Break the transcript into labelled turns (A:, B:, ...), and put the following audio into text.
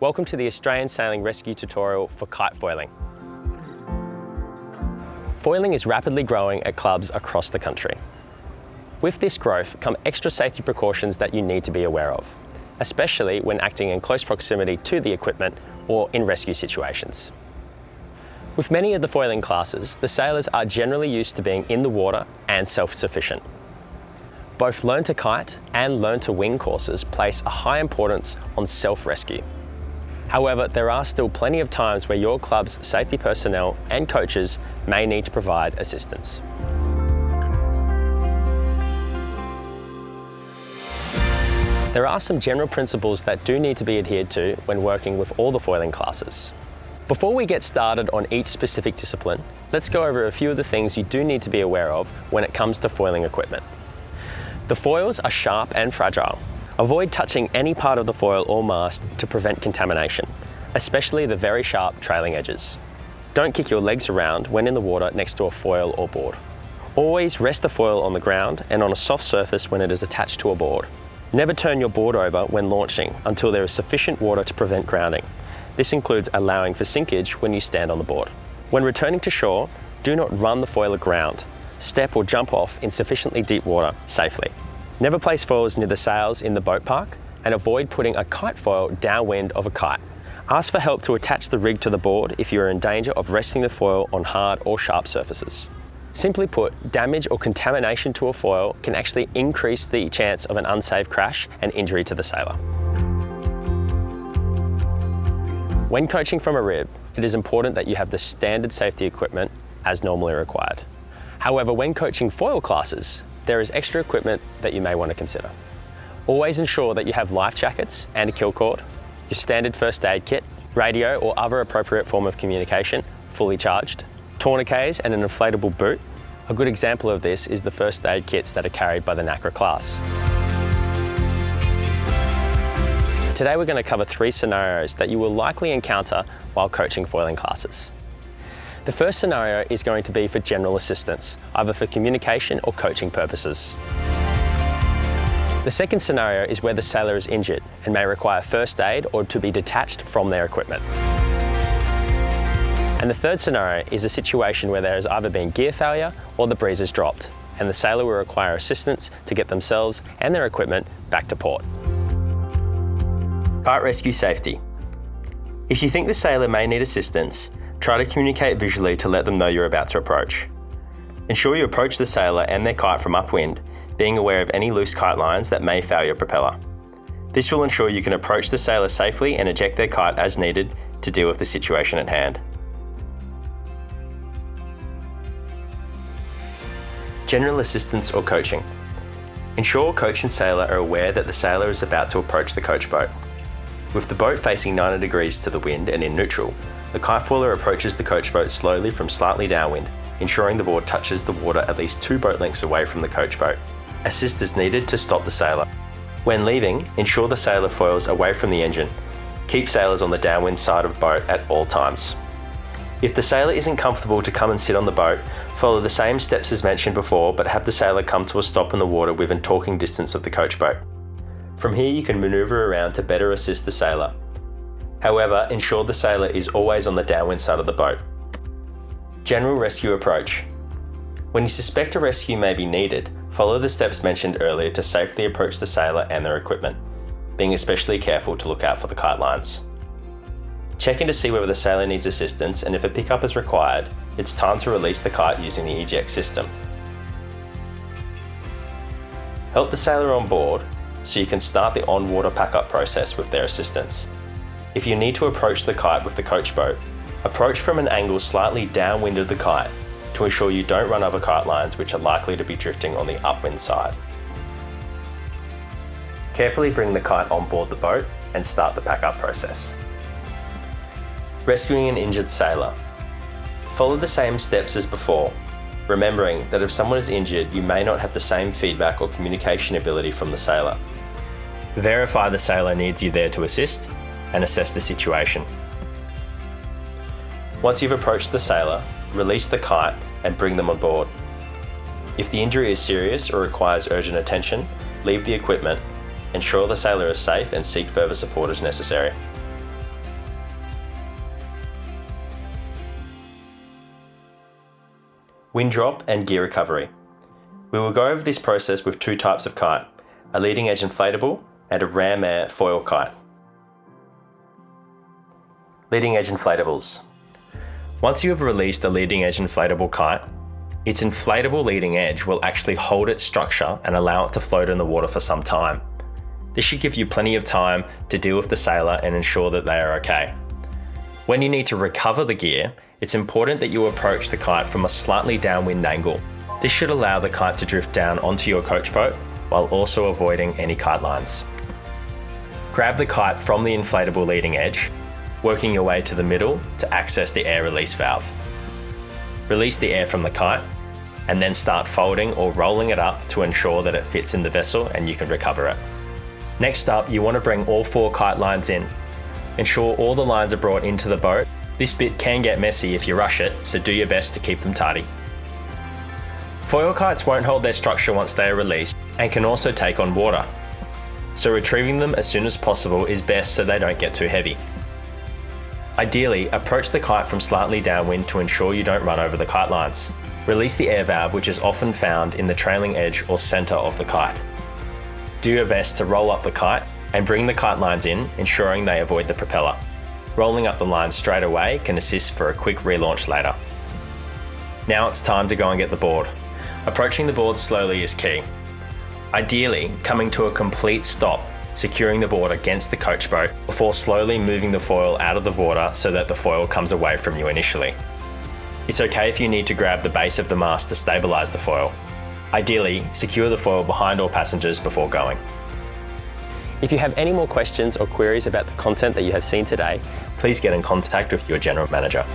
A: Welcome to the Australian Sailing Rescue tutorial for kite foiling. Foiling is rapidly growing at clubs across the country. With this growth come extra safety precautions that you need to be aware of, especially when acting in close proximity to the equipment or in rescue situations. With many of the foiling classes, the sailors are generally used to being in the water and self-sufficient. Both Learn to Kite and Learn to Wing courses place a high importance on self-rescue. However, there are still plenty of times where your club's safety personnel and coaches may need to provide assistance. There are some general principles that do need to be adhered to when working with all the foiling classes. Before we get started on each specific discipline, let's go over a few of the things you do need to be aware of when it comes to foiling equipment. The foils are sharp and fragile. Avoid touching any part of the foil or mast to prevent contamination, especially the very sharp trailing edges. Don't kick your legs around when in the water next to a foil or board. Always rest the foil on the ground and on a soft surface when it is attached to a board. Never turn your board over when launching until there is sufficient water to prevent grounding. This includes allowing for sinkage when you stand on the board. When returning to shore, do not run the foil aground. Step or jump off in sufficiently deep water safely. Never place foils near the sails in the boat park and avoid putting a kite foil downwind of a kite. Ask for help to attach the rig to the board if you are in danger of resting the foil on hard or sharp surfaces. Simply put, damage or contamination to a foil can actually increase the chance of an unsafe crash and injury to the sailor. When coaching from a rib, it is important that you have the standard safety equipment as normally required. However, when coaching foil classes, there is extra equipment that you may want to consider. Always ensure that you have life jackets and a kill cord, your standard first aid kit, radio or other appropriate form of communication fully charged, tourniquets and an inflatable boot. A good example of this is the first aid kits that are carried by the NACRA class. Today we're going to cover 3 scenarios that you will likely encounter while coaching foiling classes. The first scenario is going to be for general assistance, either for communication or coaching purposes. The second scenario is where the sailor is injured and may require first aid or to be detached from their equipment. And the third scenario is a situation where there has either been gear failure or the breeze has dropped, and the sailor will require assistance to get themselves and their equipment back to port. Kite rescue safety. If you think the sailor may need assistance, try to communicate visually to let them know you're about to approach. Ensure you approach the sailor and their kite from upwind, being aware of any loose kite lines that may fail your propeller. This will ensure you can approach the sailor safely and eject their kite as needed to deal with the situation at hand. General assistance or coaching. Ensure coach and sailor are aware that the sailor is about to approach the coach boat. With the boat facing 90 degrees to the wind and in neutral, the kite foiler approaches the coach boat slowly from slightly downwind, ensuring the board touches the water at least 2 boat lengths away from the coach boat. Assist is needed to stop the sailor. When leaving, ensure the sailor foils away from the engine. Keep sailors on the downwind side of the boat at all times. If the sailor isn't comfortable to come and sit on the boat, follow the same steps as mentioned before, but have the sailor come to a stop in the water within talking distance of the coach boat. From here you can manoeuvre around to better assist the sailor. However, ensure the sailor is always on the downwind side of the boat. General rescue approach. When you suspect a rescue may be needed, follow the steps mentioned earlier to safely approach the sailor and their equipment, being especially careful to look out for the kite lines. Check in to see whether the sailor needs assistance, and if a pickup is required, it's time to release the kite using the eject system. Help the sailor on board so you can start the on-water pack-up process with their assistance. If you need to approach the kite with the coach boat, approach from an angle slightly downwind of the kite to ensure you don't run over kite lines which are likely to be drifting on the upwind side. Carefully bring the kite on board the boat and start the pack-up process. Rescuing an injured sailor. Follow the same steps as before, remembering that if someone is injured, you may not have the same feedback or communication ability from the sailor. Verify the sailor needs you there to assist and assess the situation. Once you've approached the sailor, release the kite and bring them on board. If the injury is serious or requires urgent attention, leave the equipment, ensure the sailor is safe and seek further support as necessary. Wind drop and gear recovery. We will go over this process with two types of kite, a leading edge inflatable and a ram air foil kite. Leading edge inflatables. Once you have released a leading edge inflatable kite, its inflatable leading edge will actually hold its structure and allow it to float in the water for some time. This should give you plenty of time to deal with the sailor and ensure that they are okay. When you need to recover the gear, it's important that you approach the kite from a slightly downwind angle. This should allow the kite to drift down onto your coach boat while also avoiding any kite lines. Grab the kite from the inflatable leading edge, working your way to the middle to access the air release valve. Release the air from the kite and then start folding or rolling it up to ensure that it fits in the vessel and you can recover it. Next up, you want to bring all 4 kite lines in. Ensure all the lines are brought into the boat. This bit can get messy if you rush it, so do your best to keep them tidy. Foil kites won't hold their structure once they are released and can also take on water. So retrieving them as soon as possible is best so they don't get too heavy. Ideally, approach the kite from slightly downwind to ensure you don't run over the kite lines. Release the air valve, which is often found in the trailing edge or centre of the kite. Do your best to roll up the kite and bring the kite lines in, ensuring they avoid the propeller. Rolling up the lines straight away can assist for a quick relaunch later. Now it's time to go and get the board. Approaching the board slowly is key. Ideally, coming to a complete stop, securing the board against the coach boat before slowly moving the foil out of the water so that the foil comes away from you initially. It's okay if you need to grab the base of the mast to stabilise the foil. Ideally, secure the foil behind all passengers before going. If you have any more questions or queries about the content that you have seen today, please get in contact with your General Manager.